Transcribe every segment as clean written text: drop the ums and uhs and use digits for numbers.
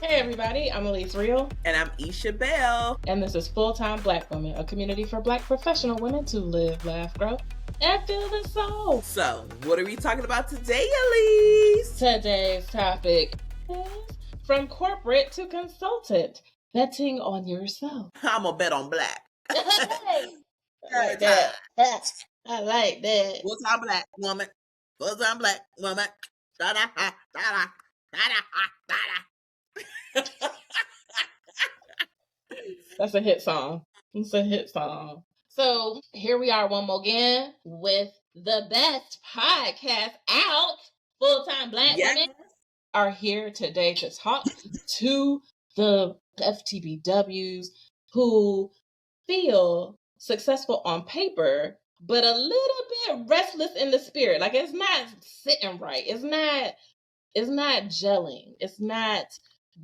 Hey everybody, I'm Elise Real. And I'm Isha Bell. And this is Full-Time Black Women, a community for Black professional women to live, laugh, grow, and feel the soul. So, what are we talking about today, Elise? Today's topic is from corporate to consultant, betting on yourself. I'm gonna bet on black. I like that. I like that. Full-time black woman. Full-time black woman. That's a hit song. It's a hit song. So here we are one more again with the best podcast out. Full-Time Black Women are here today to talk to the FTBWs who feel successful on paper, but a little bit restless in the spirit. Like it's not sitting right. It's not gelling. It's not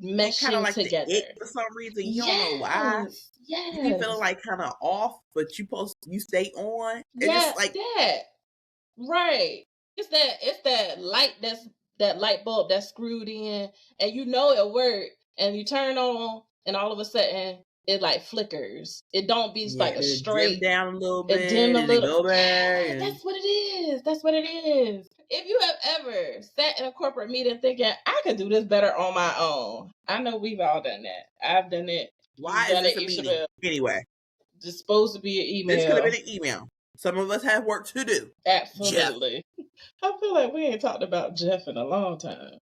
meshing like together. For some reason, you don't know why. Yes. You be feeling like kind of off, but you stay on. It's like that. Right. It's that light that light bulb that's screwed in, and you know it worked, and you turn on, and all of a sudden it like flickers. It don't be like a straight. Dim down a little bit. It dim a little. Go back. Yeah, that's what it is. That's what it is. If you have ever sat in a corporate meeting thinking, I could do this better on my own, I know we've all done that. I've done it. Why is this a meeting? Anyway. It's supposed to be an email. This could have been an email. Some of us have work to do. Absolutely. Jeff. I feel like we ain't talked about Jeff in a long time.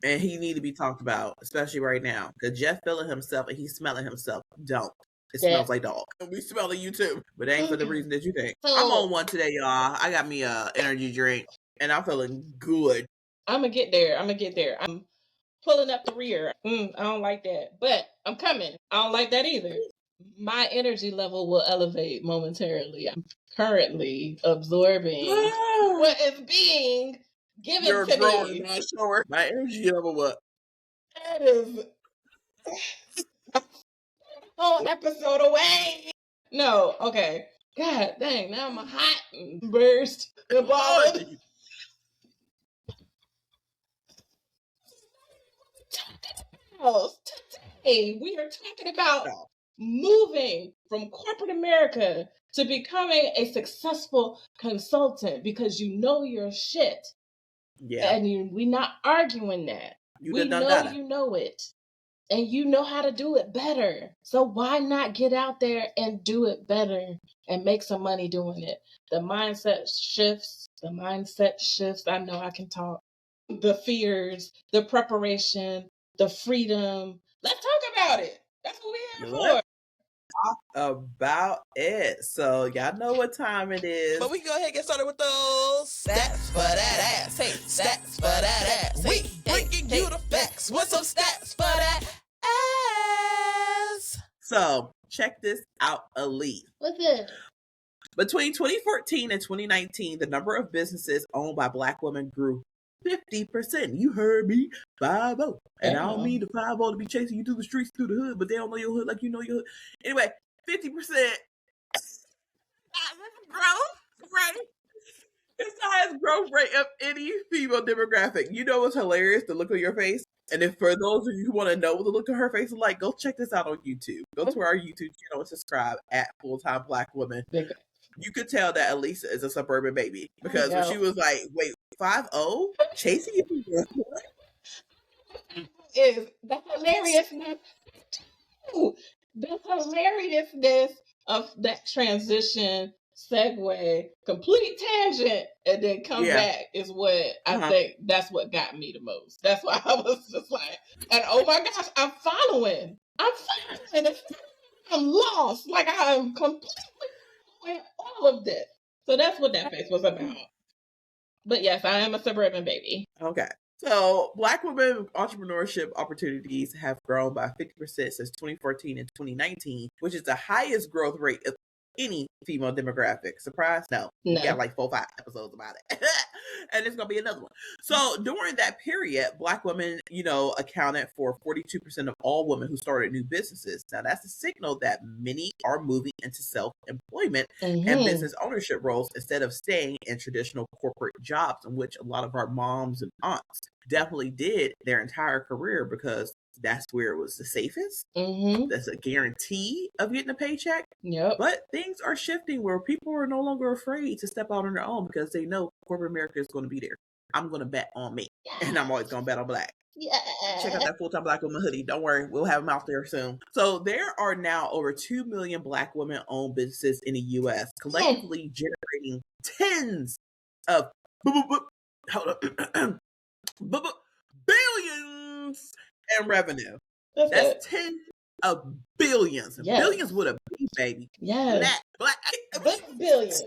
And he need to be talked about, especially right now. Because Jeff feeling himself and he's smelling himself. Don't. It smells like dog. We smelling you too. But it ain't for the reason that you think. So, I'm on one today, y'all. I got me a energy drink. And I'm feeling good. I'm going to get there. I'm pulling up the rear. I don't like that. But I'm coming. I don't like that either. My energy level will elevate momentarily. I'm currently absorbing what is being given to me. My energy level what? That is a whole episode away. No, okay. God dang, now I'm a hot burst. Today we are talking about moving from corporate America to becoming a successful consultant because you know your shit. Yeah. And we're not arguing that. We know you know it. And you know how to do it better. So why not get out there and do it better and make some money doing it? The mindset shifts. I know I can talk. The fears, the preparation, the freedom. Let's talk about it. That's what we're here for. Talk about it. So y'all know what time it is. But we can go ahead and get started with those stats for that ass. Hey, stats for that ass. We bringing you the facts. What's some stats for that ass? So check this out, Elise. What's it? Between 2014 and 2019, the number of businesses owned by Black women grew 50%. You heard me. 5-0. And I don't mean the 5-0 to be chasing you through the streets, through the hood, but they don't know your hood like you know your hood. Anyway, 50%. Growth, right? It's the highest growth rate of any female demographic. You know what's hilarious? The look on your face. And if for those of you who want to know what the look on her face is like, go check this out on YouTube. Go to our YouTube channel and subscribe at Full-Time Black Woman. You could tell that Elisa is a suburban baby because when she was like, wait, 5-0? Chasing you? Is the hilariousness. The hilariousness of that transition, segue, complete tangent, and then come back is what I think that's what got me the most. That's why I was just like, and oh my gosh, I'm following. I'm lost. Like I'm completely following all of this. So that's what that face was about. But yes, I am a suburban baby. Okay. So Black women entrepreneurship opportunities have grown by 50% since 2014 and 2019, which is the highest growth rate of any female demographic. Surprise? No. We got like 4-5 episodes about it. And it's going to be another one. So during that period, Black women, accounted for 42% of all women who started new businesses. Now that's a signal that many are moving into self-employment and business ownership roles instead of staying in traditional corporate jobs, in which a lot of our moms and aunts definitely did their entire career because that's where it was the safest. Mm-hmm. That's a guarantee of getting a paycheck. Yep. But things are shifting where people are no longer afraid to step out on their own because they know corporate America is going to be there. I'm going to bet on me. And I'm always going to bet on Black. Yeah. Check out that Full-Time Black Woman hoodie. Don't worry. We'll have them out there soon. So there are now over 2 million Black women-owned businesses in the U.S., collectively generating tens of billions in revenue. That's tens of billions. Yes. Billions with a B, baby. Yes. Black billions.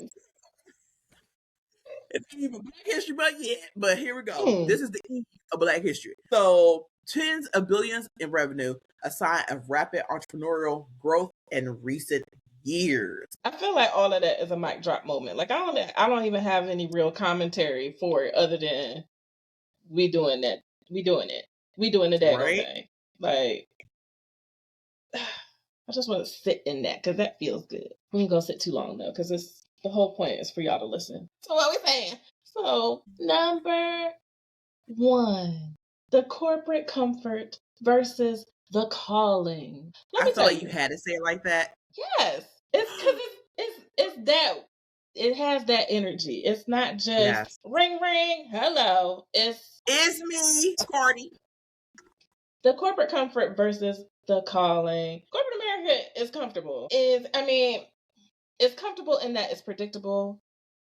It's even Black History Month yet, but here we go. This is the E of Black history. So tens of billions in revenue, a sign of rapid entrepreneurial growth in recent years. I feel like all of that is a mic drop moment. Like I don't even have any real commentary for it other than we doing that. We doing it. We doing the daggone thing. Like I just want to sit in that because that feels good. We ain't gonna sit too long though, because it's the whole point is for y'all to listen. So what we saying? So number 1, the corporate comfort versus the calling. I feel like you had to say it like that. Yes, it's because it's that it has that energy. It's not just ring ring, hello. It's me, Cardi. The corporate comfort versus the calling. Corporate America is comfortable. It's comfortable in that it's predictable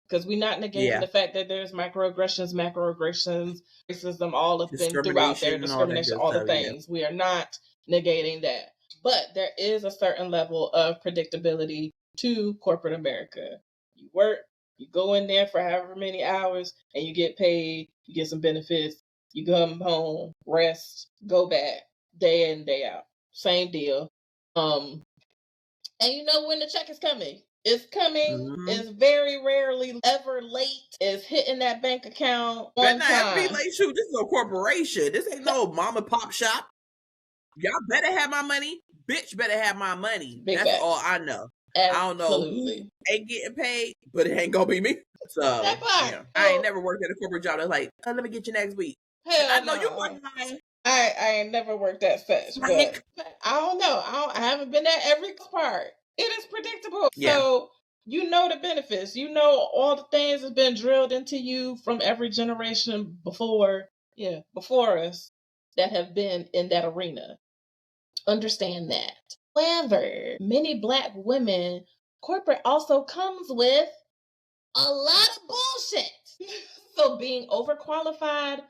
because we're not negating the fact that there's microaggressions, macroaggressions, racism, all of them throughout there, discrimination, all the things. Yeah. We are not negating that. But there is a certain level of predictability to corporate America. You work, you go in there for however many hours, and you get paid, you get some benefits, you come home, rest, go back, day in, day out. Same deal. And you know when the check is coming. It's coming. Mm-hmm. It's very rarely ever late. It's hitting that bank account on time. Be late. Shoot, this is a corporation. This ain't no mom and pop shop. Y'all better have my money. Bitch better have my money. That's all I know. Absolutely. I don't know who ain't getting paid, but it ain't gonna be me. So I ain't never worked at a corporate job that's like, let me get you next week. Hell I know you working. I ain't never worked that such, but I don't know. I haven't been at every part. It is predictable. Yeah. So you know the benefits. You know all the things that's been drilled into you from every generation before us that have been in that arena. Understand that. However, many Black women, corporate also comes with a lot of bullshit. So being overqualified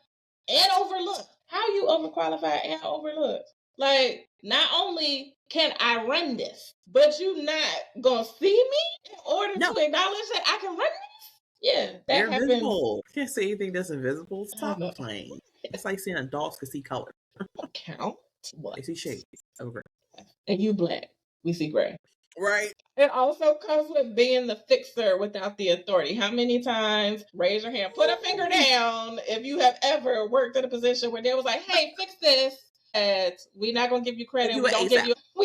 and overlooked. How you overqualified and overlooked? Like, not only can I run this, but you not gonna see me in order to acknowledge that I can run this? Yeah, that You're happens. Invisible. You can't say anything that's invisible. Stop playing. It's like saying adults can see color. Count. What? They see shades of gray. And you Black. We see gray. Right. It also comes with being the fixer without the authority. How many times, raise your hand, put a finger down if you have ever worked in a position where they was like, hey, fix this. And we're not going to give you credit. We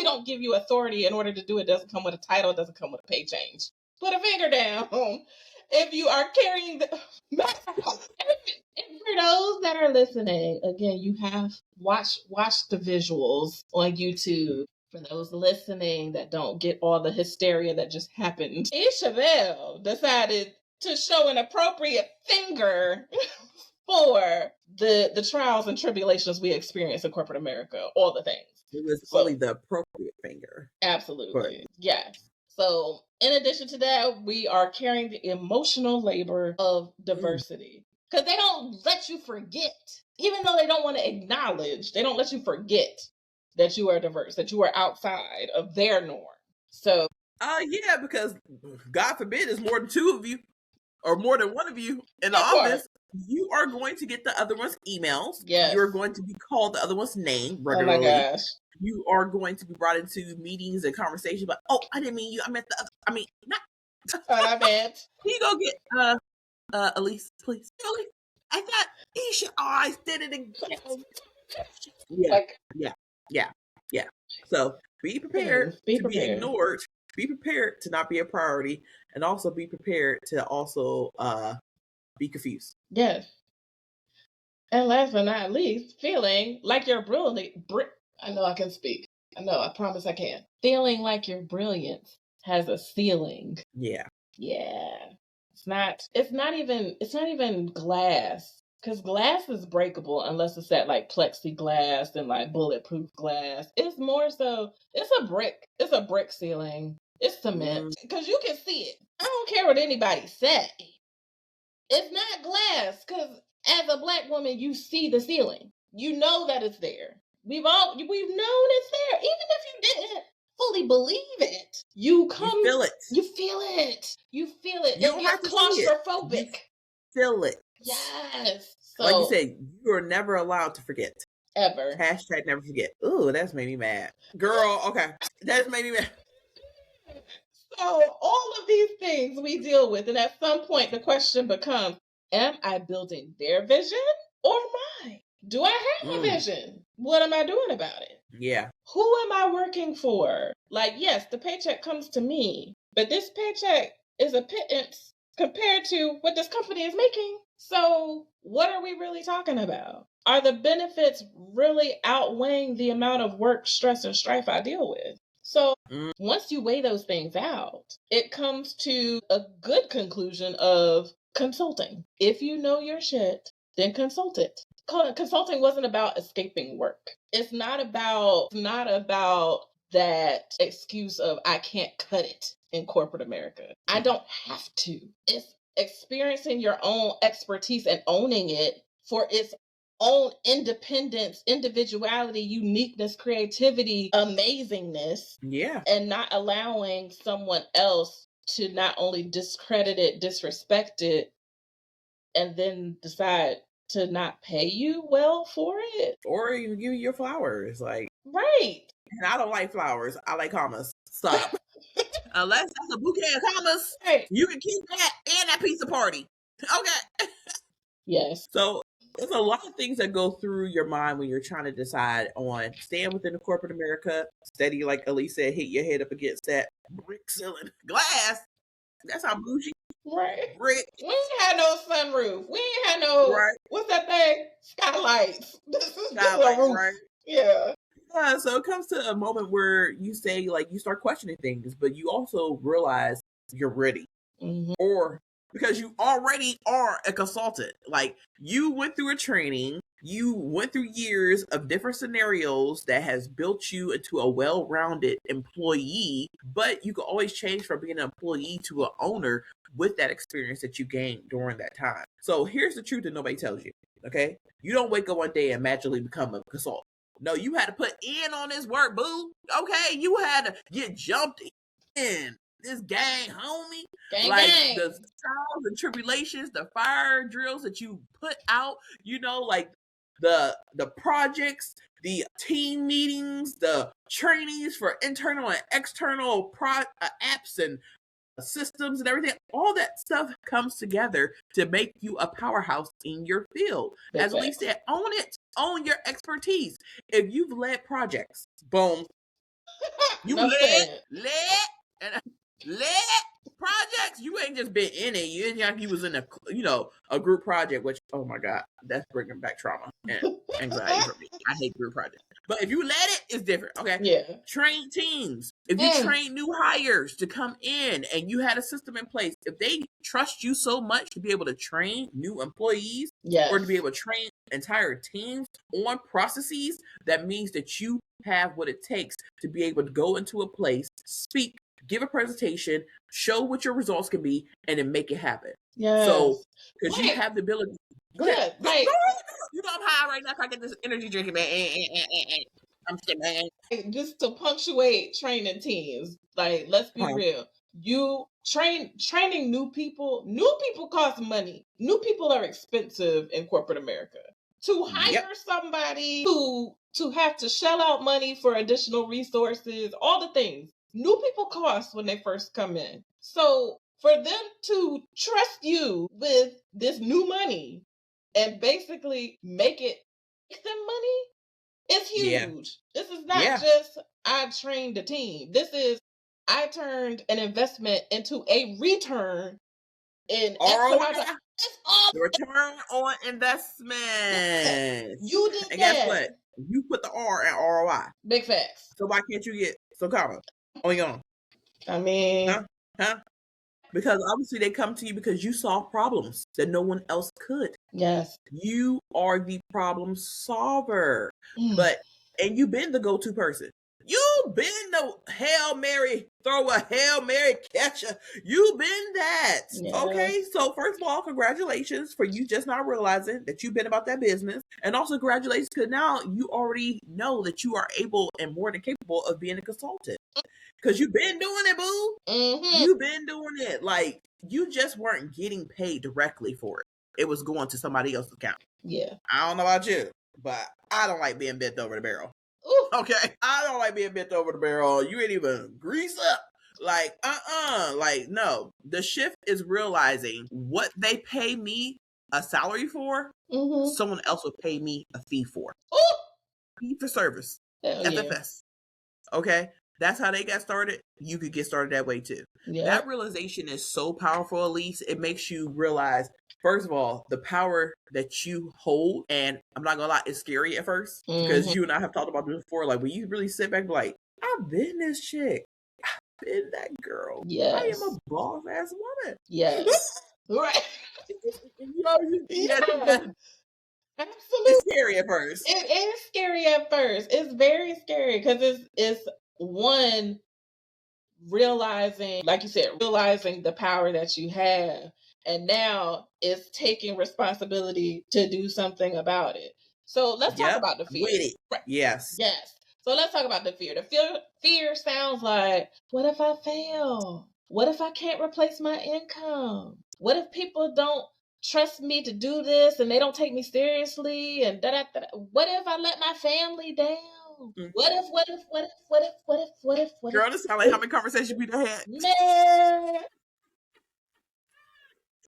don't give you authority in order to do it. It doesn't come with a title. It doesn't come with a pay change. Put a finger down if you are carrying the... And for those that are listening, again, you have watch the visuals on YouTube. For those listening that don't get all the hysteria that just happened, Isabel decided to show an appropriate finger for the trials and tribulations we experience in corporate America, all the things. It was only the appropriate finger. Absolutely. Yes. So in addition to that, we are carrying the emotional labor of diversity. Because they don't let you forget, even though they don't want to acknowledge, they don't let you forget that you are diverse, that you are outside of their norm. So yeah, because God forbid there's more than 2 of you or more than 1 of you in the office. You are going to get the other one's emails. Yes. You're going to be called the other one's name regularly. Oh my gosh. You are going to be brought into meetings and conversations about, I didn't mean you. I meant the other. I mean, not. I meant. Can you go get Elise, please? Elise, I thought Isha. I did it again. Yeah. So be prepared to be ignored. Be prepared to not be a priority, and also be prepared to also be confused. Yes. And last but not least, feeling like you're brilliant. I know I can speak. I promise I can. Feeling like your brilliance has a ceiling. Yeah. Yeah. It's not even glass. Because glass is breakable unless it's that like plexiglass and like bulletproof glass. It's more so, it's a brick. It's a brick ceiling. It's cement. Because you can see it. I don't care what anybody say. It's not glass. Because as a Black woman, you see the ceiling. You know that it's there. We've known it's there. Even if you didn't fully believe it, you feel it. You feel it. You feel it. You don't have to claustrophobic. You feel it. Yes. So, like you said, you are never allowed to forget. Ever. Hashtag never forget. Ooh, that's made me mad. Girl, okay. That's made me mad. So all of these things we deal with, and at some point the question becomes, am I building their vision or mine? Do I have a vision? What am I doing about it? Yeah. Who am I working for? Like, yes, the paycheck comes to me, but this paycheck is a pittance compared to what this company is making. So what are we really talking about? Are the benefits really outweighing the amount of work, stress, and strife I deal with? So once you weigh those things out, it comes to a good conclusion of consulting. If you know your shit, then consult it. Consulting wasn't about escaping work. It's not about that excuse of I can't cut it in corporate America. I don't have to. It's experiencing your own expertise and owning it for its own independence, individuality, uniqueness, creativity, amazingness. Yeah. And not allowing someone else to not only discredit it, disrespect it, and then decide to not pay you well for it. Or even give you your flowers. Like, right. And I don't like flowers. I like commas. Stop. Unless that's a bouquet of commas, right. You can keep that and that pizza party. Okay. Yes. So there's a lot of things that go through your mind when you're trying to decide on staying within the corporate America, steady, like Elise said, hit your head up against that brick ceiling. Glass. That's how bougie. Right. Brick. We ain't had no sunroof. We ain't had no, what's that thing? Skylights. This is Skylights, right? Yeah. Yeah, so it comes to a moment where you say, like, you start questioning things, but you also realize you're ready. Mm-hmm. Or because you already are a consultant. Like, you went through a training, you went through years of different scenarios that has built you into a well-rounded employee, but you can always change from being an employee to an owner with that experience that you gained during that time. So here's the truth that nobody tells you, okay? You don't wake up one day and magically become a consultant. No, you had to put in on this work, boo. Okay, you had to get jumped in. This gang, homie. Gang. The trials and tribulations, the fire drills that you put out, like the projects, the team meetings, the trainings for internal and external apps and systems and everything. All that stuff comes together to make you a powerhouse in your field. As we said, own it. Own your expertise. If you've led projects, boom. You led projects. You ain't just been in it. You ain't like you was in a group project, which, oh my God, that's bringing back trauma and anxiety for me. I hate group projects. But if you led it, it's different. Okay. Yeah. Train teams. If you train new hires to come in and you had a system in place, if they trust you so much to be able to train new employees or to be able to train entire teams on processes, that means that you have what it takes to be able to go into a place, speak, give a presentation, show what your results can be, and then make it happen. Yeah. So, because you have the ability. Go ahead. Go ahead. You know I'm high right now. If I get this energy drink, man. I'm shit, man. Just to punctuate training teams, like, let's be real. You training new people. New people cost money. New people are expensive in corporate America. To hire somebody to have to shell out money for additional resources, all the things. New people cost when they first come in. So for them to trust you with this new money and basically make them money, it's huge. Yeah. This is not just I trained a team. This is I turned an investment into a return in It's all the return on investment. You did and that. Guess what? You put the R in ROI. Big facts. So why can't you get so comma on your own? I mean, huh? Because obviously they come to you because you solve problems that no one else could. Yes. You are the problem solver. And you've been the go-to person. You've been the Hail Mary, throw a Hail Mary catcher. You've been that. Yes. Okay, so first of all, congratulations for you just not realizing that you've been about that business. And also congratulations because now you already know that you are able and more than capable of being a consultant. Because you've been doing it, boo. Mm-hmm. You've been doing it. Like, you just weren't getting paid directly for it. It was going to somebody else's account. Yeah. I don't know about you, but I don't like being bent over the barrel. Ooh. Okay? I don't like being bent over the barrel. You ain't even grease up. Like, Like, no. The shift is realizing what they pay me a salary for, someone else would pay me a fee for. Ooh. Fee for service. Hell FFS. Yeah. Okay? That's how they got started. You could get started that way too. Yep. That realization is so powerful, Elise. It makes you realize, first of all, the power that you hold. And I'm not going to lie, it's scary at first. Because you and I have talked about this before. Like, when you really sit back and be like, I've been this chick. I've been that girl. Yes. I am a boss-ass woman. Yes. Right. Absolutely. It's scary at first. It is scary at first. It's very scary because it's one, realizing, like you said, realizing the power that you have, and now it's taking responsibility to do something about it. So let's talk about the fear. With it. Right. Yes. So let's talk about the fear. The fear sounds like, what if I fail? What if I can't replace my income? What if people don't trust me to do this and they don't take me seriously? And what if I let my family down? What if? Girl, this sounds like how many conversations we done had. Man.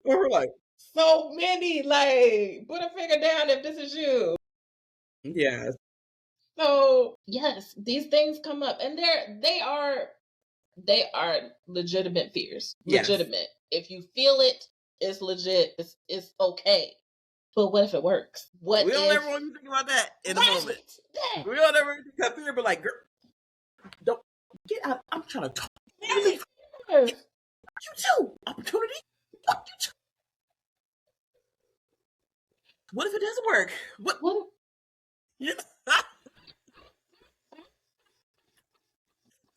We're like, so many, like, put a finger down if this is you. Yes. So, yes, these things come up and they are legitimate fears. Yes. Legitimate. If you feel it, it's legit. It's okay. But what if it works? We don't ever want to think about that in a moment. We don't ever think about fear, but like, girl, don't get out. I'm trying to talk. You too. Opportunity. Fuck you too. What if it doesn't work? What? Yeah.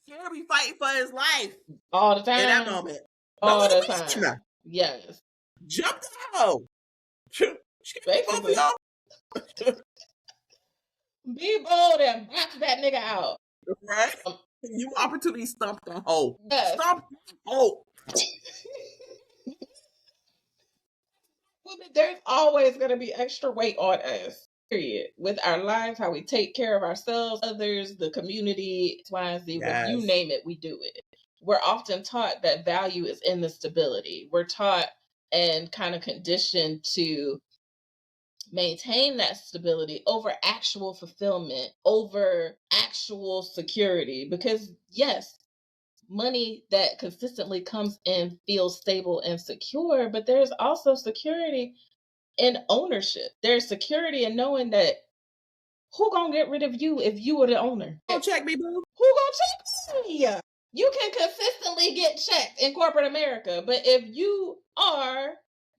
He'll be fighting for his life all the time. In that moment, all the time. Yes. Jump out. Basically. Be bold and box that nigga out. Right? You opportunity stomp the hoe. Yes. Stomp the hoe. There's always going to be extra weight on us. Period. With our lives, how we take care of ourselves, others, the community, X, Y, and Z. Yes. You name it, we do it. We're often taught that value is in the stability. We're taught and kind of conditioned to maintain that stability over actual fulfillment, over actual security. Because yes, money that consistently comes in feels stable and secure, but there's also security in ownership. There's security in knowing that who gonna get rid of you if you were the owner? Who gonna check me, boo? Who gonna check me? You can consistently get checked in corporate America, but if you are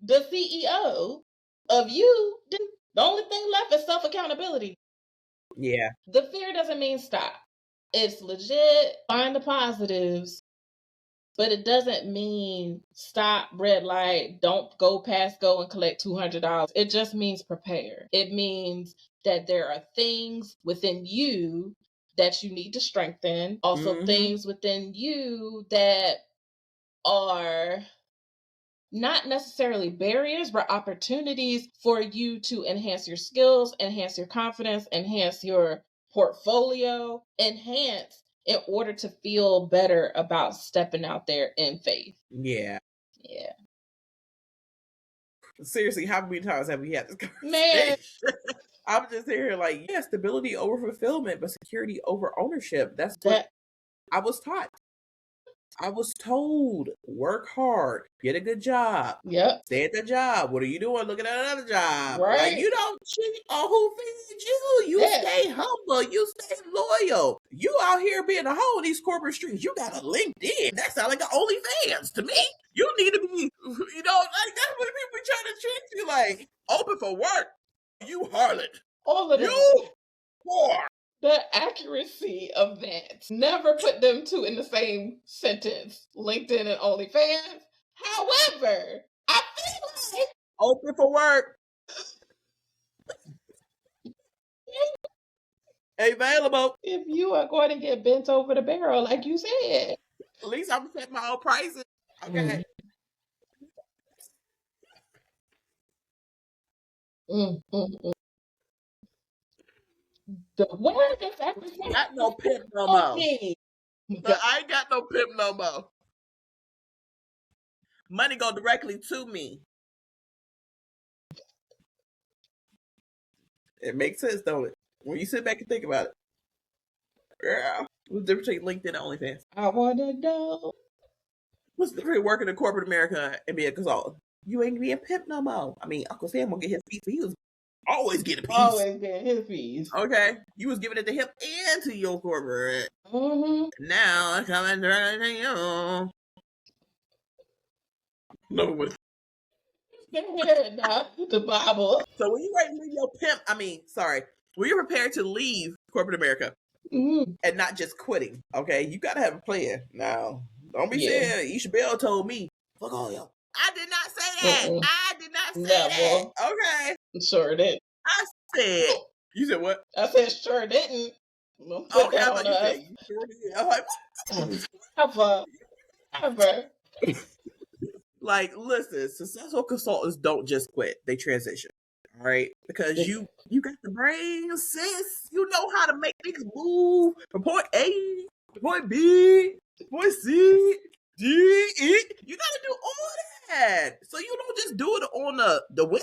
the CEO of you, then the only thing left is self-accountability. Yeah. The fear doesn't mean stop. It's legit, find the positives, but it doesn't mean stop, red light, don't go past go and collect $200. It just means prepare. It means that there are things within you that you need to strengthen. Also things within you that are not necessarily barriers, but opportunities for you to enhance your skills, enhance your confidence, enhance your portfolio, enhance in order to feel better about stepping out there in faith. Yeah. Yeah. Seriously, how many times have we had this conversation? Man. I'm just here like, yeah, stability over fulfillment, but security over ownership. That's what I was taught. I was told, work hard, get a good job. Yep. Stay at the job. What are you doing? Looking at another job. Right. Like, you don't cheat on who feeds you. You stay humble. You stay loyal. You out here being a hoe in these corporate streets. You got a LinkedIn. That sounds like an OnlyFans to me. You need to be, like, that's what people be trying to treat you like. Open for work. You harlot. All of them. You whore. The accuracy of that. Never put them two in the same sentence. LinkedIn and OnlyFans. However, I feel like open for work. Available. If you are going to get bent over the barrel, like you said. At least I'm setting my own prices. Okay. The word is everything. Got no pimp no more. I ain't got no pimp no more. Money go directly to me. It makes sense, don't it? When you sit back and think about it. Girl, what's the difference between LinkedIn and OnlyFans? I want to know. What's the difference working in corporate America and being a consultant? You ain't being pimp no more. I mean, Uncle Sam will get his piece. He was always getting a piece. Always getting his piece. Okay. You was giving it to him and to your corporate. Mm-hmm. Now I'm coming to you. No way. The Bible. So when you ready to leave your pimp, when you're prepared to leave corporate America and not just quitting, okay, you gotta have a plan. Now, don't be saying Isha Bell told me, fuck all y'all. I did not say that. I did not say that. Okay. Sure didn't. I said. You said what? I said sure didn't. Okay, I thought you said you sure did. I'm like, Ever. Like, listen, successful consultants don't just quit; they transition. All right, because you got the brain, sis. You know how to make things move from point A to point B to point C, D, E. You got to do all that, so you don't just do it on the whim.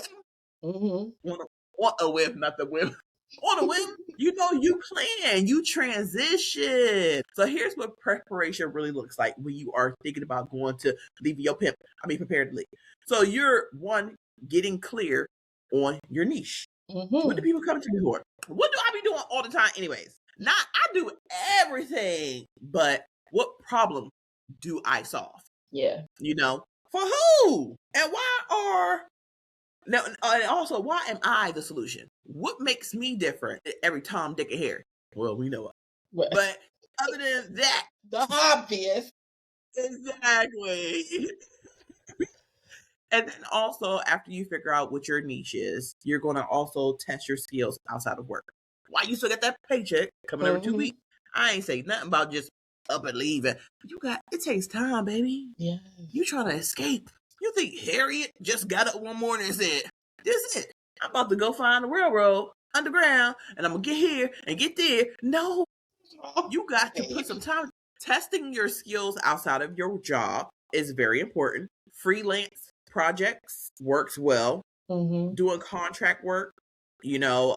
Mm-hmm. On a whim, not the whim. On a whim, you plan, you transition. So here's what preparation really looks like when you are thinking about going to leave your pimp. Prepared to leave. So you're getting clear on your niche. Mm-hmm. What do people come to me for? What do I be doing all the time anyways? I do everything, but what problem do I solve? Yeah. For who? And now, and also, why am I the solution? What makes me different every Tom, Dick, and Harry? Well, we know it. But other than that. The obvious. Exactly. And then also, after you figure out what your niche is, you're going to also test your skills outside of work. Why you still get that paycheck coming every 2 weeks? I ain't say nothing about just up and leaving. It takes time, baby. Yeah. You trying to escape. You think Harriet just got up one morning and said, this is it. I'm about to go find the railroad underground and I'm going to get here and get there. No. You got to put some time. Testing your skills outside of your job is very important. Freelance projects works well. Mm-hmm. Doing contract work,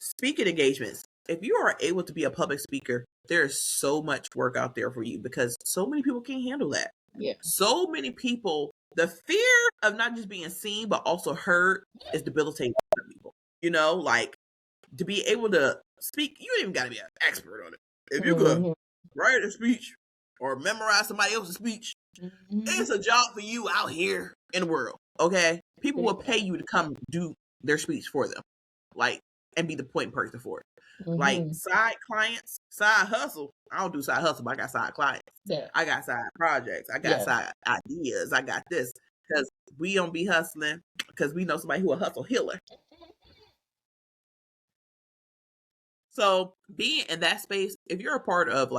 speaking engagements. If you are able to be a public speaker, there's so much work out there for you because so many people can't handle that. Yeah. So many people. The fear of not just being seen, but also heard is debilitating for people. Like to be able to speak, you don't even got to be an expert on it. If you could write a speech or memorize somebody else's speech, it's a job for you out here in the world. Okay. People will pay you to come do their speech for them. And be the point person for it. Side clients, side hustle. I don't do side hustle, but I got side clients. Yeah. I got side projects. I got side ideas. I got this. Because we don't be hustling because we know somebody who a hustle healer. So being in that space, if you're a part of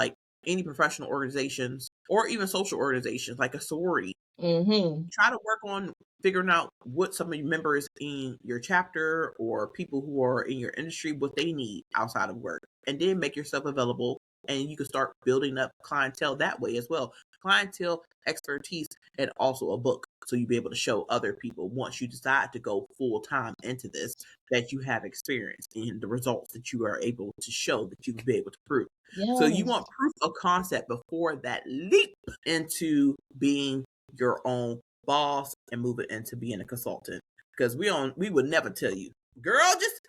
any professional organizations or even social organizations like a sorority, try to work on figuring out what some of your members in your chapter or people who are in your industry, what they need outside of work, and then make yourself available. And you can start building up clientele that way as well. Clientele, expertise, and also a book. So you'll be able to show other people once you decide to go full time into this, that you have experience in the results that you are able to show that you will be able to prove. So you want proof of concept before that leap into being your own boss and move it into being a consultant. Because we would never tell you, girl, just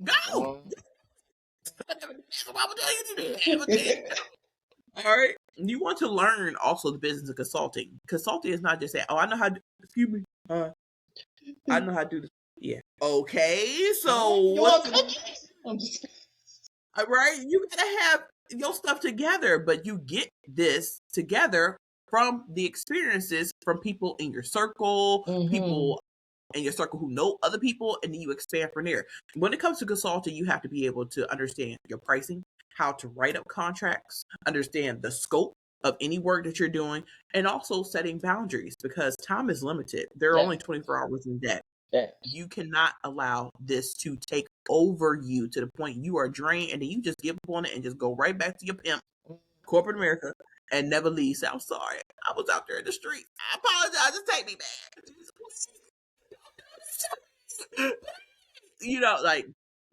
go. All right. You want to learn also the business of consulting. Consulting is not just saying, oh, I know how to, excuse me, I know how to do this. Yeah. Okay. So what's all right? You gotta have your stuff together, but you get this together from the experiences from people in your circle, people in your circle who know other people, and then you expand from there. When it comes to consulting, you have to be able to understand your pricing, how to write up contracts, understand the scope of any work that you're doing, and also setting boundaries because time is limited. There are only 24 hours in a day. You cannot allow this to take over you to the point you are drained and then you just give up on it and just go right back to your pimp, corporate America, and never leave. Say, I'm sorry. I was out there in the street. I apologize. Just take me back. You know, like,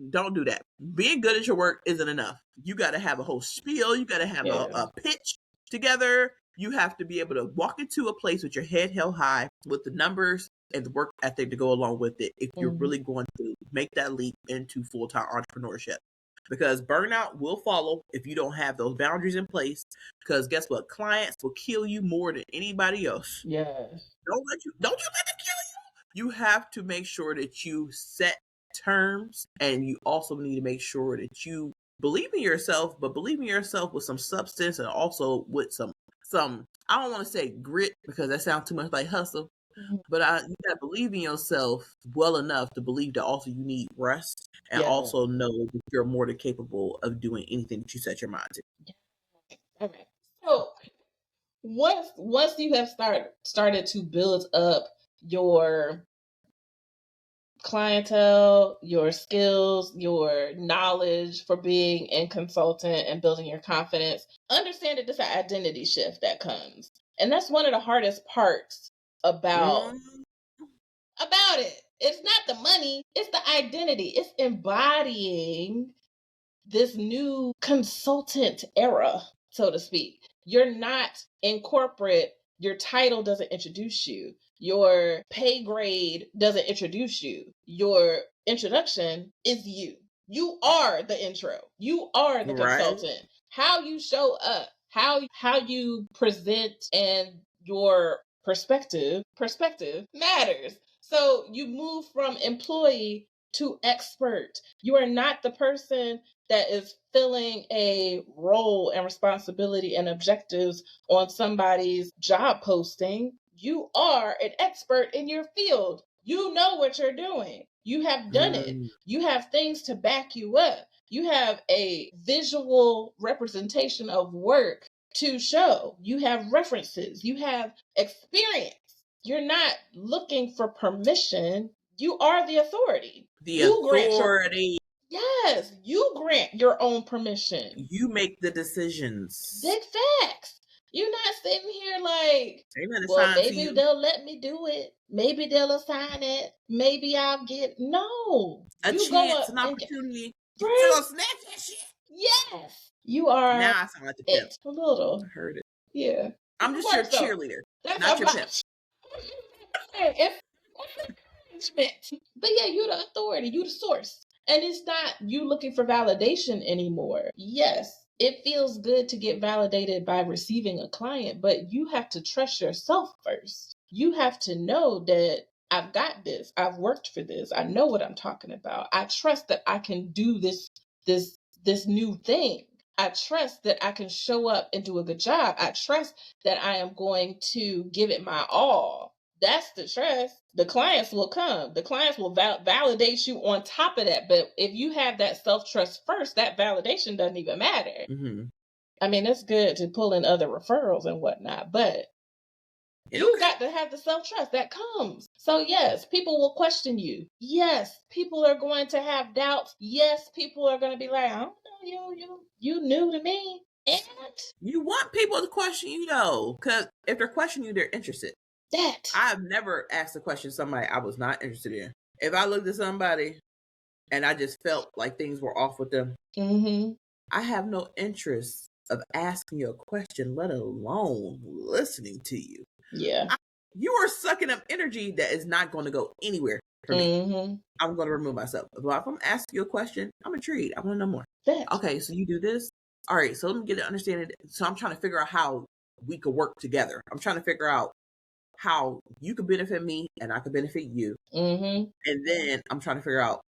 don't do that. Being good at your work isn't enough. You got to have a whole spiel. You got to have a pitch together. You have to be able to walk into a place with your head held high with the numbers and the work ethic to go along with it if you're really going to make that leap into full-time entrepreneurship. Because burnout will follow if you don't have those boundaries in place. Because guess what? Clients will kill you more than anybody else. Yes. Don't let them kill you. You have to make sure that you set terms, and you also need to make sure that you believe in yourself, but believe in yourself with some substance and also with some I don't want to say grit because that sounds too much like hustle, but you gotta believe in yourself well enough to believe that also you need rest and also know that you're more than capable of doing anything that you set your mind to. Okay. So once you have started to build up your clientele, your skills, your knowledge for being a consultant and building your confidence, understand that there's an identity shift that comes. And that's one of the hardest parts about it. It's not the money, it's the identity. It's embodying this new consultant era, so to speak. You're not in corporate, your title doesn't introduce you. Your pay grade doesn't introduce you. Your introduction is you. You are the intro. You are the consultant. How you show up, how you present, and your perspective matters. So you move from employee to expert. You are not the person that is filling a role and responsibility and objectives on somebody's job posting. You are an expert in your field. You know what you're doing. You have done it. You have things to back you up. You have a visual representation of work to show. You have references. You have experience. You're not looking for permission. You are the authority. Authority. Yes, you grant your own permission. You make the decisions. Big facts. You're not sitting here like, well, maybe they'll let me do it. Maybe they'll assign it. Maybe I'll get... No. A chance, an opportunity. Right? So snatch that shit. Yes. You are... Now I sound like the pimp. A little. I heard it. Yeah. I'm just your cheerleader, not your pimp. But yeah, you're the authority. You're the source. And it's not you looking for validation anymore. Yes, it feels good to get validated by receiving a client, but you have to trust yourself first. You have to know that I've got this. I've worked for this. I know what I'm talking about. I trust that I can do this new thing. I trust that I can show up and do a good job. I trust that I am going to give it my all. That's the trust. The clients will come. The clients will validate you on top of that. But if you have that self-trust first, that validation doesn't even matter. I mean, it's good to pull in other referrals and whatnot, but you got to have the self-trust that comes. So yes, people will question you. Yes, people are going to have doubts. Yes, people are going to be like, I don't know, you new to me. And you want people to question you though, because if they're questioning you, they're interested. I've never asked a question to somebody I was not interested in. If I looked at somebody and I just felt like things were off with them, I have no interest of asking you a question, let alone listening to you. Yeah. You are sucking up energy that is not going to go anywhere for me. Mm-hmm. I'm going to remove myself. But if I'm asking you a question, I'm intrigued. I want to know more. Okay, so you do this. All right, so let me get an understanding. So I'm trying to figure out how we could work together. I'm trying to figure out how you could benefit me and I could benefit you. Mm-hmm. And then I'm trying to figure out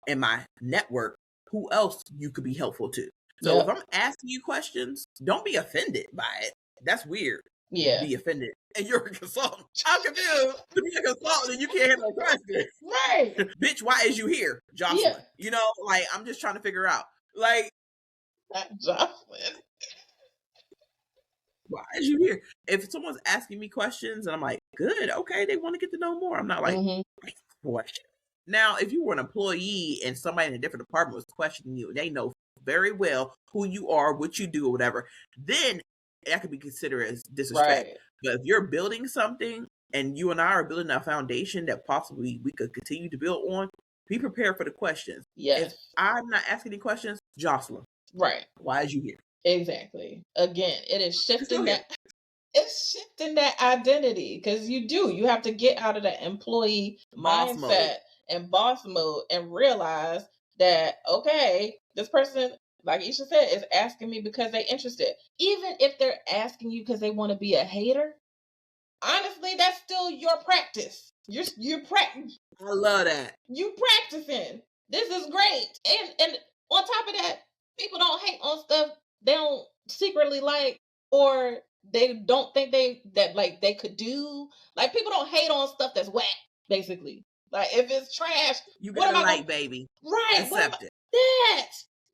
in my network who else you could be helpful to. So if I'm asking you questions, don't be offended by it. That's weird. Yeah. Be offended. And you're a consultant. I'm confused. To be a consultant and you can't handle a question. Right. Bitch, why is you here, Jocelyn? Yeah. You know, like, I'm just trying to figure out. Like, Jocelyn. Why is you here? If someone's asking me questions and I'm like, good, okay, they want to get to know more. I'm not like, question. Now, if you were an employee and somebody in a different department was questioning you, they know very well who you are, what you do, or whatever, then that could be considered as disrespect. Right. But if you're building something and you and I are building a foundation that possibly we could continue to build on, be prepared for the questions. Yes. If I'm not asking any questions, Jocelyn. Right. Why is you here? Exactly. Again, it is shifting that. It's shifting that identity because you have to get out of that employee mindset mode. And boss mode and realize that, okay, this person, like Isha said, is asking me because they're interested. Even if they're asking you because they want to be a hater, honestly, that's still your practice. You're practicing. I love that. You practicing. This is great. And on top of that, people don't hate on stuff they don't secretly like or they don't think they could do. Like, people don't hate on stuff that's whack, basically. Like, if it's trash, you gotta like, baby. Right. Accept it.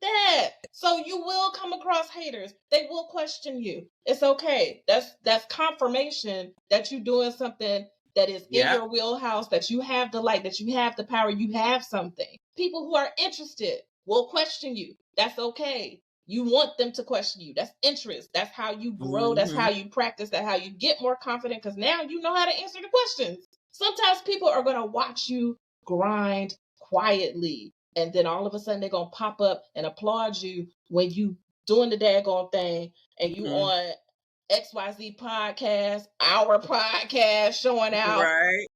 That. So you will come across haters. They will question you. It's okay. That's confirmation that you're doing something that is in your wheelhouse, that you have the light, that you have the power, you have something. People who are interested will question you. That's okay. You want them to question you. That's interest. That's how you grow. That's how you practice. That's how you get more confident because now you know how to answer the questions. Sometimes people are going to watch you grind quietly, and then all of a sudden they're going to pop up and applaud you when you doing the daggone thing and you on XYZ podcast, our podcast showing out. Right.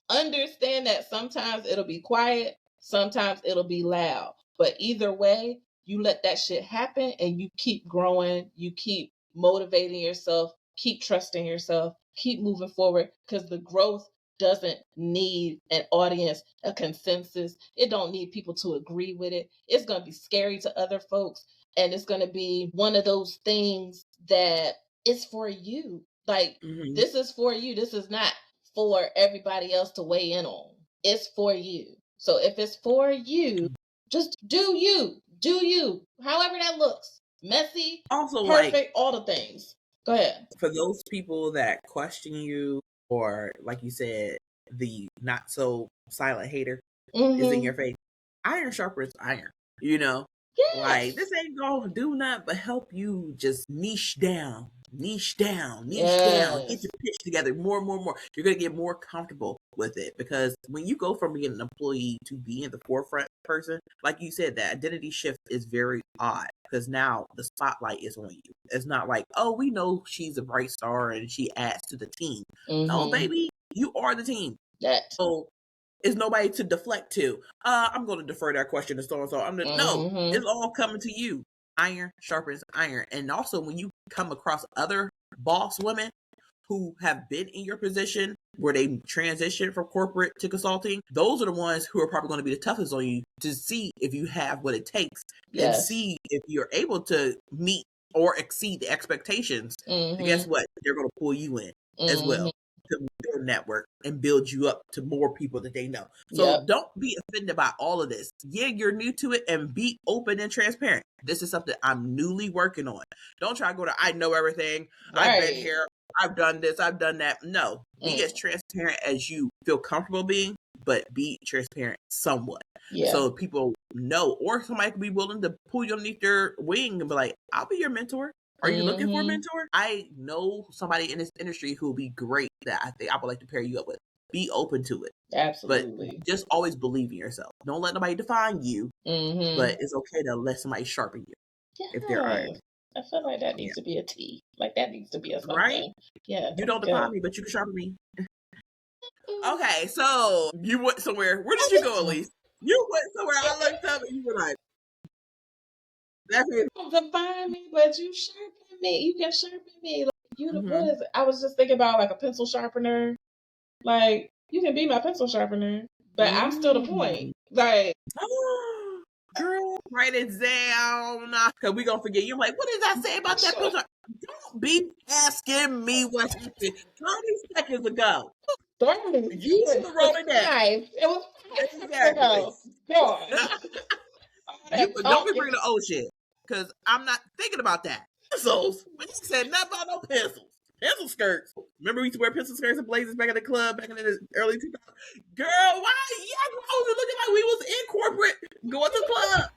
Understand that sometimes it'll be quiet, sometimes it'll be loud. But either way, you let that shit happen and you keep growing, you keep motivating yourself, keep trusting yourself, keep moving forward because the growth doesn't need an audience, a consensus. It don't need people to agree with it. It's going to be scary to other folks. And it's going to be one of those things that is for you. Like, this is for you. This is not for everybody else to weigh in on. It's for you. So if it's for you, just do you. Do you. However that looks. Messy, also perfect, like, all the things. Go ahead. For those people that question you, or like you said, the not so silent hater is in your face. Iron sharpens iron, you know? Yes. Like, this ain't gonna do nothing but help you just niche down, get your pitch together more. You're gonna get more comfortable with it because when you go from being an employee to being the forefront person, like you said, that identity shift is very odd because now the spotlight is on you. It's not like, oh, we know she's a bright star and she adds to the team. No, baby, you are the team. So is nobody to deflect to. I'm going to defer that question to so and so. No, it's all coming to you. Iron sharpens iron. And also, when you come across other boss women who have been in your position where they transition from corporate to consulting, those are the ones who are probably going to be the toughest on you to see if you have what it takes and see if you're able to meet or exceed the expectations. And guess what? They're going to pull you in as well to their network and build you up to more people that they know. So don't be offended by all of this. Yeah, you're new to it, and be open and transparent. This is something I'm newly working on. Don't try to go to, I know everything. Right. I've been here. I've done this. I've done that. No, be as transparent as you feel comfortable being, but be transparent somewhat. So people know, or somebody could be willing to pull you underneath their wing and be like, I'll be your mentor. Are you looking for a mentor? I know somebody in this industry who would be great that I think I would like to pair you up with. be open to it. Absolutely. But just always believe in yourself. Don't let nobody define you, but it's okay to let somebody sharpen you if they're iron. I feel like that needs to be a T. Like that needs to be a something. Right? Yeah. You don't define me, but you can sharpen me. Okay, so you went somewhere. Where did you go, Elise? You went somewhere. I looked up and you were like, "That's it." You don't define me, but you sharpen me. You can sharpen me. Like, what is it? I was just thinking about like a pencil sharpener. Like, you can be my pencil sharpener, but I'm still the point. Like, girl, write it down, because we gonna forget. You're like, what did I say about that pencil? Don't be asking me what happened 30 seconds ago. 30. You should have wrote it down. It was 5 seconds ago. Don't be bringing the old shit, because I'm not thinking about that. Pencils. When you said nothing about no pencils. Pencil skirts. Remember we used to wear pencil skirts and blazers back in the club back in the early 2000s? Girl, why? Yeah, I was looking like we was in corporate going to the club.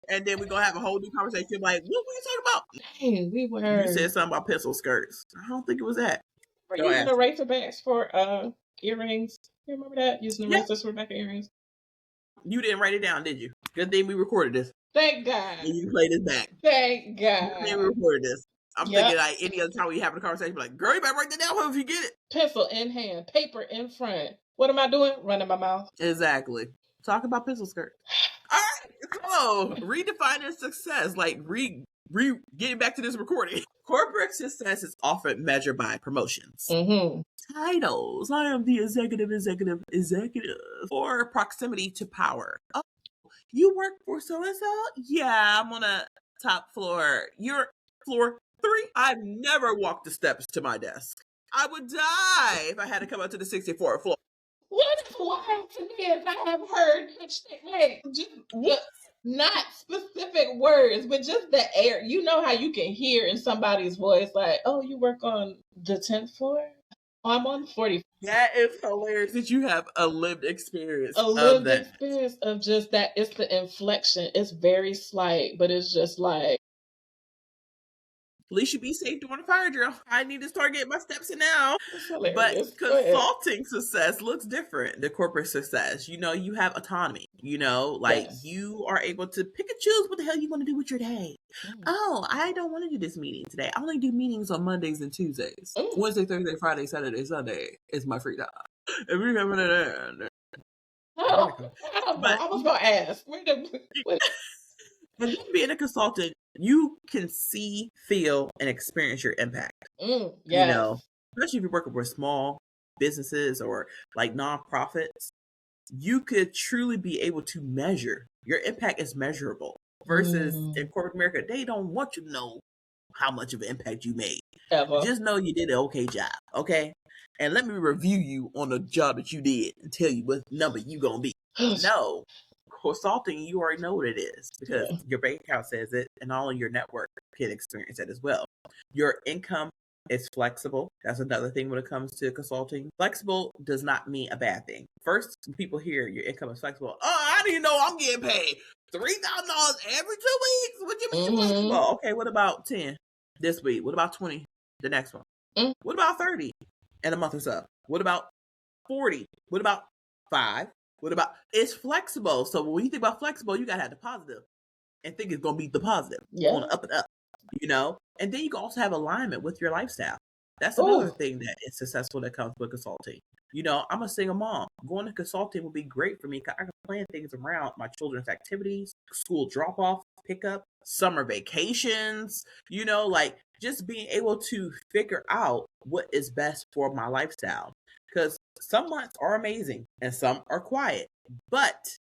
And then we're going to have a whole new conversation like, what were you talking about? Hey, we were. You said something about pencil skirts. I don't think it was that. Were you using the razorbacks for earrings? You remember that? Using the razors for back earrings? You didn't write it down, did you? Good thing we recorded this. Thank God. And you can play this back. Thank God. Good thing we recorded this. I'm thinking like any other time we having a conversation, like, girl, you better write that down if you get it. Pencil in hand, paper in front. What am I doing? Running my mouth. Exactly. Talk about pencil skirt. All right. So, redefining success, like getting back to this recording. Corporate success is often measured by promotions, titles. I am the executive, or proximity to power. Oh, you work for so and so? Yeah, I'm on a top floor. You're floor 3. I've never walked the steps to my desk. I would die if I had to come up to the 64th floor. What is wild to me is I have heard not specific words, but just the air. You know how you can hear in somebody's voice, like, "Oh, you work on the 10th floor? Oh, I'm on 40." That is hilarious that you have a lived experience. Experience of just that. It's the inflection. It's very slight, but it's just like, at least you be safe doing a fire drill. I need to start getting my steps in now. But consulting success looks different than corporate success. You know, you have autonomy. You know, like you are able to pick and choose what the hell you want to do with your day. Oh, I don't want to do this meeting today. I only do meetings on Mondays and Tuesdays. Wednesday, Thursday, Friday, Saturday, Sunday is my free time. If you have it, I was gonna ask. And being a consultant, you can see, feel, and experience your impact. You know, especially if you're working with small businesses or like nonprofits, you could truly be able to measure. Your impact is measurable. Versus in corporate America, they don't want you to know how much of an impact you made. Ever. Just know you did an okay job, okay? And let me review you on the job that you did and tell you what number you gonna be. No. Consulting, you already know what it is because your bank account says it, and all of your network can experience it as well. Your income is flexible. That's another thing when it comes to consulting. Flexible does not mean a bad thing. First, people hear your income is flexible. Oh, I didn't know I'm getting paid $3,000 every 2 weeks. What do you mean flexible? Okay, what about 10 this week? What about 20 the next one? What about 30 in a month or so? What about 40? What about 5? What about it's flexible? So when you think about flexible, you gotta have the positive and think it's gonna be the positive. On the up and up, you know? And then you can also have alignment with your lifestyle. That's another thing that is successful that comes with consulting. You know, I'm a single mom. Going to consulting would be great for me because I can plan things around my children's activities, school drop off, pickup, summer vacations, you know, like just being able to figure out what is best for my lifestyle. Because some months are amazing and some are quiet, but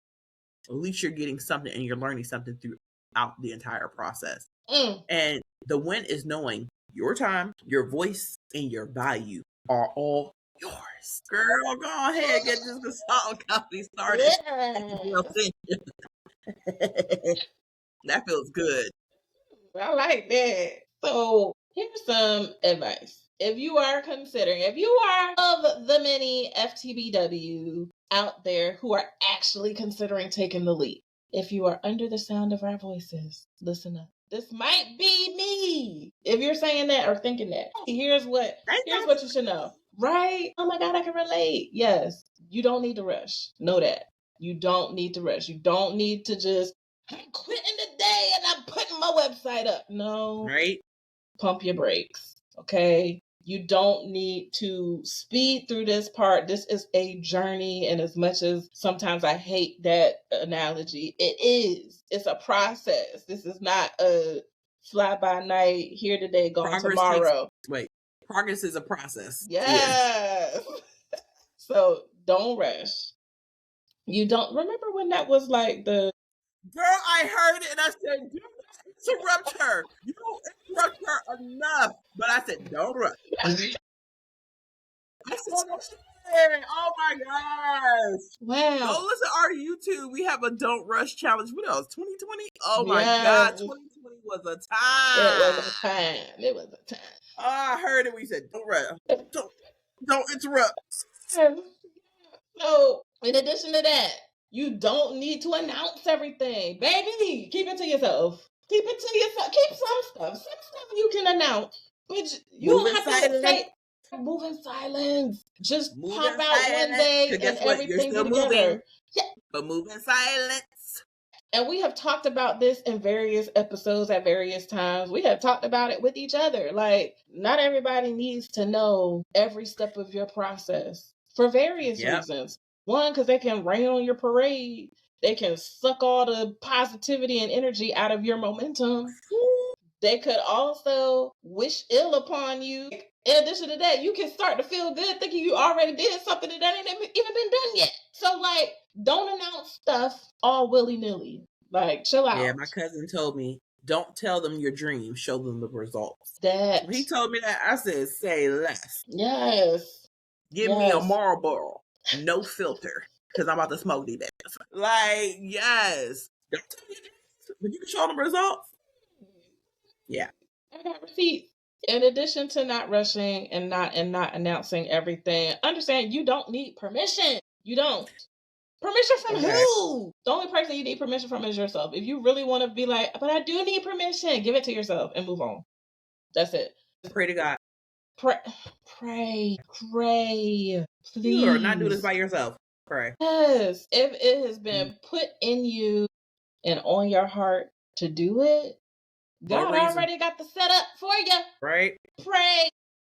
at least you're getting something and you're learning something throughout the entire process. And the win is knowing your time, your voice, and your value are all yours. Girl, go ahead, get this consulting company started. That feels good. I like that. So here's some advice. If you are of the many FTBW out there who are actually considering taking the leap, if you are under the sound of our voices, listen up. This might be me. If you're saying that or thinking that, here's what you should know. Right? Oh my God, I can relate. Yes. You don't need to rush. Know that. You don't need to rush. You don't need to just, I'm quitting today and I'm putting my website up. No. Right? Pump your brakes. Okay? You don't need to speed through this part. This is a journey. And as much as sometimes I hate that analogy, it is. It's a process. This is not a fly by night, here today, gone tomorrow. Progress is a process. Yes. So don't rush. You don't remember when that was like the girl, I heard it and I said, do not interrupt her. You don't interrupt her enough. But I said, don't rush. I saw that shit. Oh my gosh. Wow. Go listen to our YouTube. We have a Don't Rush challenge. What else? 2020? Oh my God. 2020 was a time. It was a time. It was a time. Oh, I heard it. We said, don't rush. Don't interrupt. So, in addition to that, you don't need to announce everything. Baby, keep it to yourself. Keep it to yourself. Keep some stuff. Some stuff you can announce. But you don't have to say, move in silence. Just pop out one day and everything be together. Yeah. But move in silence. And we have talked about this in various episodes at various times. We have talked about it with each other. Like, not everybody needs to know every step of your process for various reasons. One, because they can rain on your parade. They can suck all the positivity and energy out of your momentum. They could also wish ill upon you. In addition to that, you can start to feel good thinking you already did something that ain't even been done yet. So, like, don't announce stuff all willy-nilly. Like, chill out. Yeah, my cousin told me, don't tell them your dream, show them the results. That. When he told me that, I said, say less. Yes. Give me a Marlboro, no filter, because I'm about to smoke these bitches. Like, yes. Don't tell me your dreams, but you can show them results. Yeah. I got receipts. In addition to not rushing and not announcing everything, understand you don't need permission. You don't. Permission from who? The only person you need permission from is yourself. If you really want to be like, but I do need permission, give it to yourself and move on. That's it. Pray to God. Pray. Please. You are not doing this by yourself. Pray. Yes. If it has been put in you and on your heart to do it, God already got the setup for you. Right. Pray.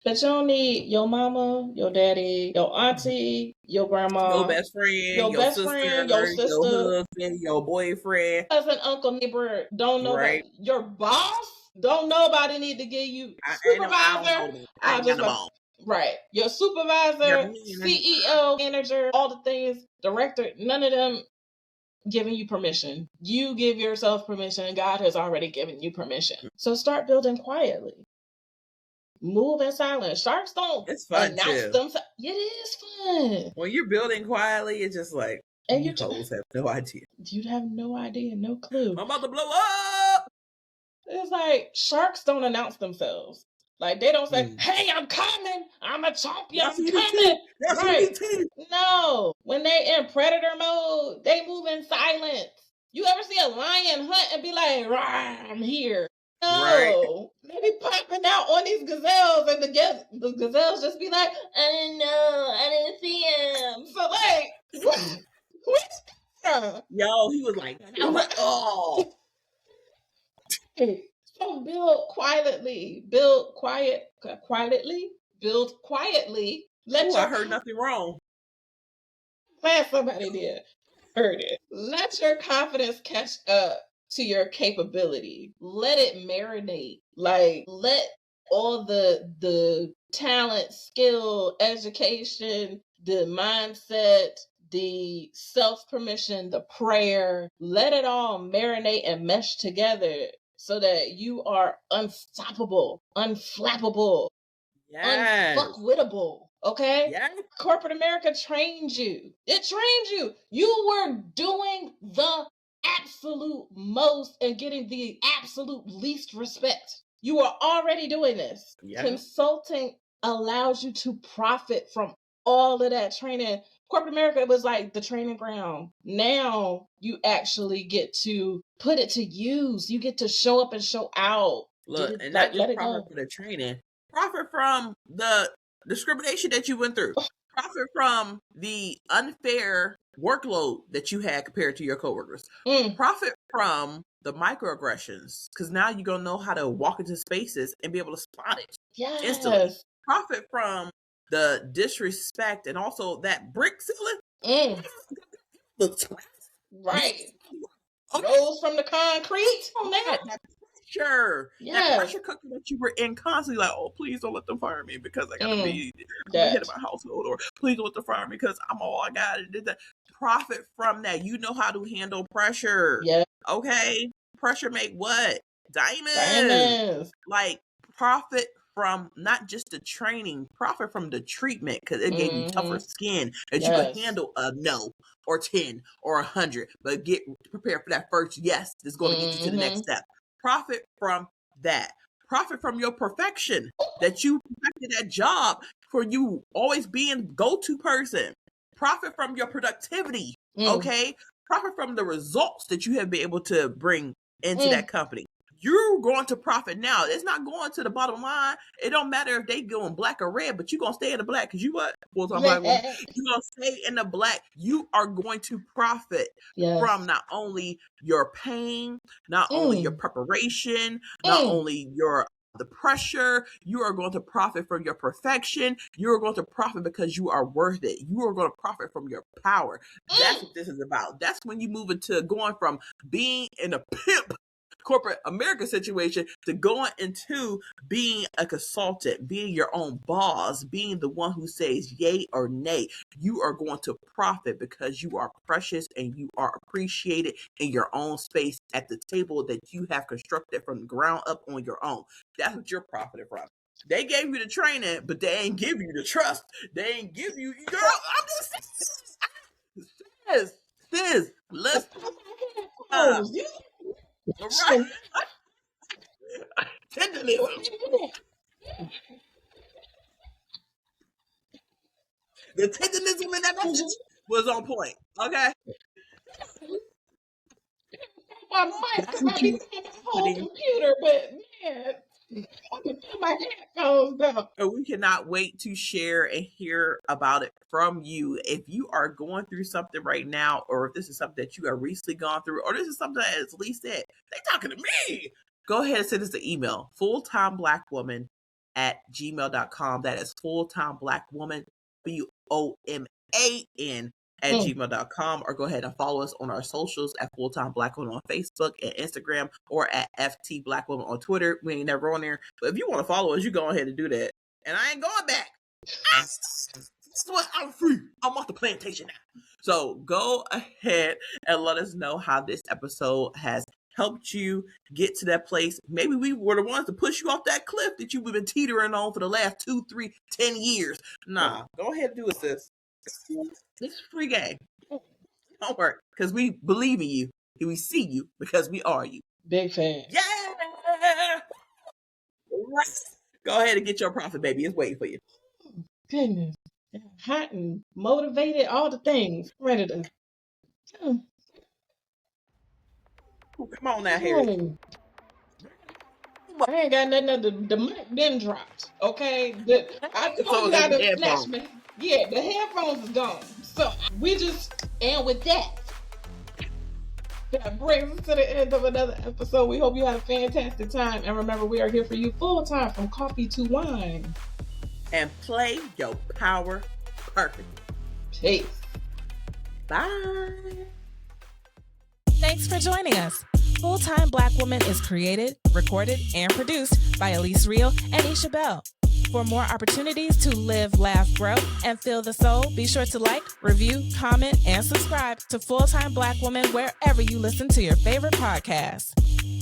But you don't need your mama, your daddy, your auntie, your grandma, your best friend, your sister, your husband, your boyfriend, cousin, uncle, neighbor. Don't know your boss. Don't nobody need to give you supervisor. Right. Your supervisor, CEO, manager, all the things, director, none of them giving you permission. You give yourself permission. God has already given you permission. So start building quietly. Move in silence. Sharks don't announce them. It is fun. When you're building quietly, it's just like, and you toes have no idea. You'd have no idea, no clue. I'm about to blow up. It's like sharks don't announce themselves. Like, they don't say, hey, I'm coming. I'm a champion. I'm coming. Right. No. When they in predator mode, they move in silence. You ever see a lion hunt and be like, I'm here? No. They be popping out on these gazelles and the gazelles just be like, I didn't know. I didn't see him. So, like, what? Yo, he was like, I was like, oh. So build quietly. Build quietly. Build quietly. I heard nothing wrong. Glad somebody did. Heard it. Let your confidence catch up to your capability. Let it marinate. Like, let all the talent, skill, education, the mindset, the self-permission, the prayer, let it all marinate and mesh together so that you are unstoppable, unflappable, unfuckwittable. Okay? Yes. Corporate America trained you. It trained you. You were doing the absolute most and getting the absolute least respect. You were already doing this. Yeah. Consulting allows you to profit from all of that training. Corporate America was like the training ground. Now you actually get to put it to use. You get to show up and show out. Look, and not just profit from the training. Profit from the discrimination that you went through. Profit from the unfair workload that you had compared to your coworkers. Profit from the microaggressions, because now you're going to know how to walk into spaces and be able to spot it instantly. Profit from the disrespect and also that brick ceiling. Right. Rolls from the concrete on that. Sure. That pressure cooker that you were in constantly, like, oh, please don't let them fire me because I gotta be the head of my household, or please don't let them fire me because I'm all I got. Profit from that. You know how to handle pressure. Yeah. Okay. Pressure make what? Diamonds. Like, profit from not just the training, profit from the treatment, because it gave you tougher skin that you could handle a no or 10 or 100, but get prepared for that first yes that's going to get you to the next step. Profit from that. Profit from your perfection, that you perfected that job for you always being go-to person. Profit from your productivity, okay? Profit from the results that you have been able to bring into that company. You're going to profit now. It's not going to the bottom line. It don't matter if they going black or red, but you're going to stay in the black because you what? Full-time black woman. You're going to stay in the black. You are going to profit from not only your pain, not only your preparation, not only the pressure. You are going to profit from your perfection. You are going to profit because you are worth it. You are going to profit from your power. That's what this is about. That's when you move into going from being in a pimp corporate America situation to going into being a consultant, being your own boss, being the one who says yay or nay. You are going to profit because you are precious and you are appreciated in your own space at the table that you have constructed from the ground up on your own. That's what you're profiting from. They gave you the training, but they ain't give you the trust. They ain't give you, girl, I'm just sis, let's right. Tenderism. The tenderism in that message was on point. Okay. I might be on the whole computer, but man, I can put my headphones down. And we cannot wait to share and hear about it from you. If you are going through something right now, or if this is something that you have recently gone through, or this is something that is Lee said, they talking to me. Go ahead and send us an email, fulltimeblackwoman@gmail.com. That is fulltimeblackwoman, WOMAN @gmail.com, or go ahead and follow us on our socials at Full-Time Black Woman on Facebook and Instagram, or at FT Black Woman on Twitter. We ain't never on there, but if you want to follow us, you go ahead and do that. And I ain't going back. I'm free. I'm off the plantation now. So go ahead and let us know how this episode has helped you get to that place. Maybe we were the ones to push you off that cliff that you've been teetering on for the last 2, 3, 10 years. Nah, go ahead and do it, sis. This is free game. Don't worry, because we believe in you. We see you because we are you. Big fan. Yeah. Go ahead and get your profit, baby. It's waiting for you. Goodness. Hot and motivated, all the things. Ready to. Come on now, Harry. I ain't got nothing other. The mic then dropped. Okay? I told you how to flash me. Yeah, the headphones is gone. So we just, and with that brings us to the end of another episode. We hope you had a fantastic time. And remember, we are here for you full time, from coffee to wine. And play your power perfect. Peace. Bye. Thanks for joining us. Full-Time Black Woman is created, recorded, and produced by Elise Real and Isha Bell. For more opportunities to live, laugh, grow, and feel the soul, be sure to like, review, comment, and subscribe to Full-Time Black Woman wherever you listen to your favorite podcasts.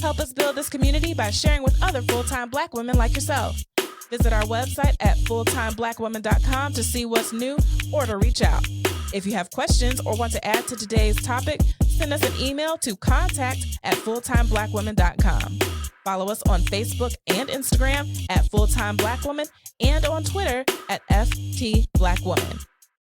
Help us build this community by sharing with other full-time Black women like yourself. Visit our website at fulltimeblackwoman.com to see what's new or to reach out. If you have questions or want to add to today's topic, send us an email to contact@fulltimeblackwoman.com. Follow us on Facebook and Instagram at Full-Time Black Woman, and on Twitter at FT Black Woman.